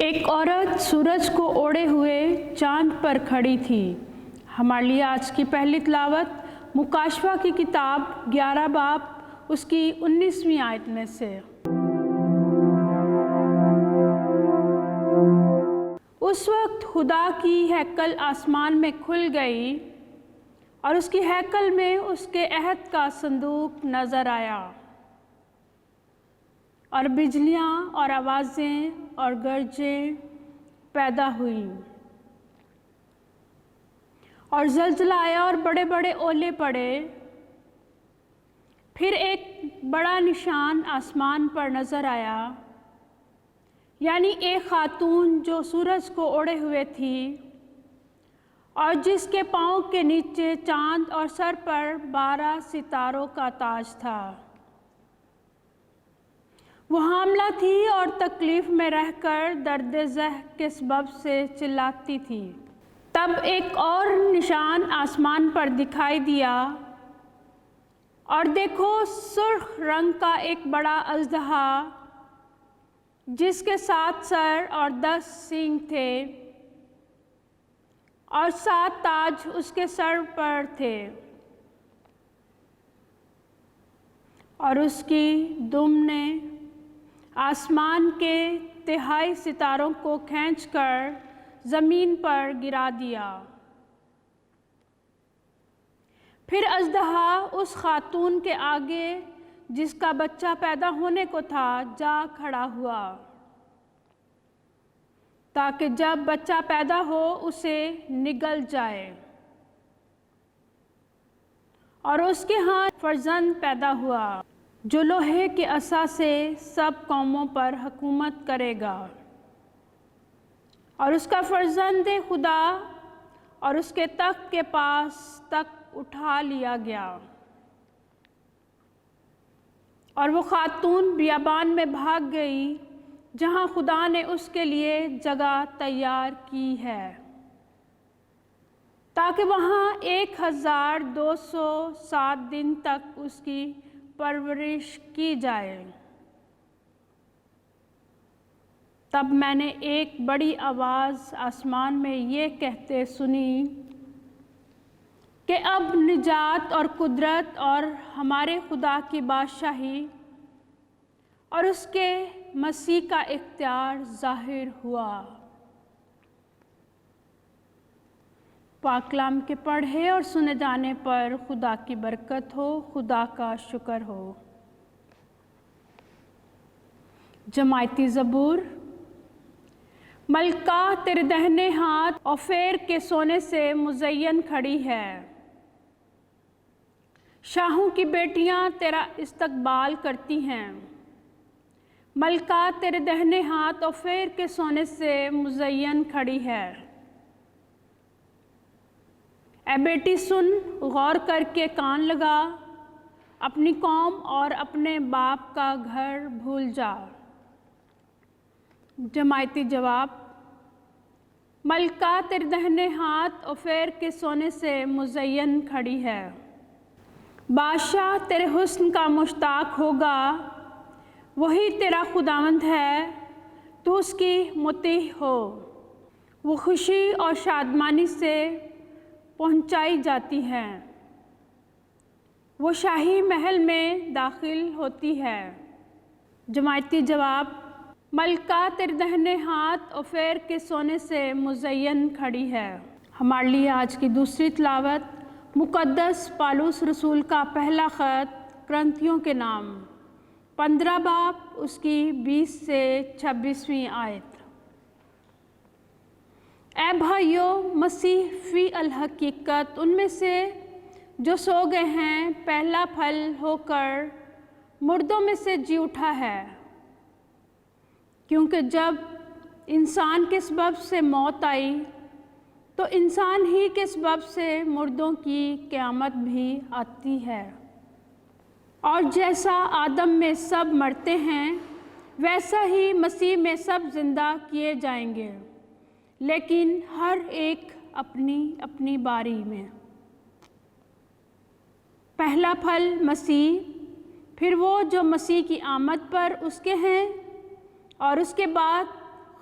ایک عورت سورج کو اوڑھے ہوئے چاند پر کھڑی تھی۔ ہمارے لیے آج کی پہلی تلاوت مکاشفہ کی کتاب 11 باب اس کی 19ویں آیت میں سے۔ اس وقت خدا کی ہیکل آسمان میں کھل گئی اور اس کی ہیکل میں اس کے عہد کا صندوق نظر آیا، اور بجلیاں اور آوازیں اور گرجیں پیدا ہوئیں، اور زلزلہ آیا اور بڑے بڑے اولے پڑے۔ پھر ایک بڑا نشان آسمان پر نظر آیا، یعنی ایک خاتون جو سورج کو اوڑھے ہوئے تھی اور جس کے پاؤں کے نیچے چاند اور سر پر 12 ستاروں کا تاج تھا۔ وہ حاملہ تھی اور تکلیف میں رہ کر درد ذہ کے سبب سے چلاتی تھی۔ تب ایک اور نشان آسمان پر دکھائی دیا، اور دیکھو سرخ رنگ کا ایک بڑا اژدہا جس کے 7 سر اور 10 سینگ تھے، اور 7 تاج اس کے سر پر تھے، اور اس کی دم نے آسمان کے 3 ستاروں کو کھینچ کر زمین پر گرا دیا۔ پھر اژدہا اس خاتون کے آگے جس کا بچہ پیدا ہونے کو تھا جا کھڑا ہوا، تاکہ جب بچہ پیدا ہو اسے نگل جائے۔ اور اس کے ہاں فرزند پیدا ہوا جو لوہے کے عصا سے سب قوموں پر حکومت کرے گا، اور اس کا فرزند خدا اور اس کے تخت کے پاس تک اٹھا لیا گیا، اور وہ خاتون بیابان میں بھاگ گئی جہاں خدا نے اس کے لیے جگہ تیار کی ہے، تاکہ وہاں 1207 دن تک اس کی پرورش کی جائے۔ تب میں نے ایک بڑی آواز آسمان میں یہ کہتے سنی کہ اب نجات اور قدرت اور ہمارے خدا کی بادشاہی اور اس کے مسیح کا اختیار ظاہر ہوا۔ پاک کلام کے پڑھے اور سنے جانے پر خدا کی برکت ہو، خدا کا شکر ہو۔ جماعتی زبور۔ ملکہ تیرے دہنے ہاتھ اوفیر کے سونے سے مزین کھڑی ہے، شاہوں کی بیٹیاں تیرا استقبال کرتی ہیں۔ ملکہ تیرے دہنے ہاتھ اوفیر کے سونے سے مزین کھڑی ہے۔ اے بیٹی سن، غور کر کے کان لگا، اپنی قوم اور اپنے باپ کا گھر بھول جا۔ جماعتی جواب۔ ملکہ تیرے دہنے ہاتھ اوفیر کے سونے سے مزین کھڑی ہے۔ بادشاہ تیرے حسن کا مشتاق ہوگا، وہی تیرا خداوند ہے، تو اس کی مطیع ہو۔ وہ خوشی اور شادمانی سے پہنچائی جاتی ہے، وہ شاہی محل میں داخل ہوتی ہے۔ جماعتی جواب۔ ملکہ تیرے دہنے ہاتھ اوفیر کے سونے سے مزین کھڑی ہے۔ ہمارے لیے آج کی دوسری تلاوت مقدس پالوس رسول کا پہلا خط کرنتھیوں کے نام 15 باب اس کی 20 سے 26ویں آیت۔ اے بھائیو، مسیح فی الحقیقت ان میں سے جو سو گئے ہیں پہلا پھل ہو کر مردوں میں سے جی اٹھا ہے، کیونکہ جب انسان کے سبب سے موت آئی تو انسان ہی کے سبب سے مردوں کی قیامت بھی آتی ہے۔ اور جیسا آدم میں سب مرتے ہیں ویسا ہی مسیح میں سب زندہ کیے جائیں گے، لیکن ہر ایک اپنی اپنی باری میں۔ پہلا پھل مسیح، پھر وہ جو مسیح کی آمد پر اس کے ہیں، اور اس کے بعد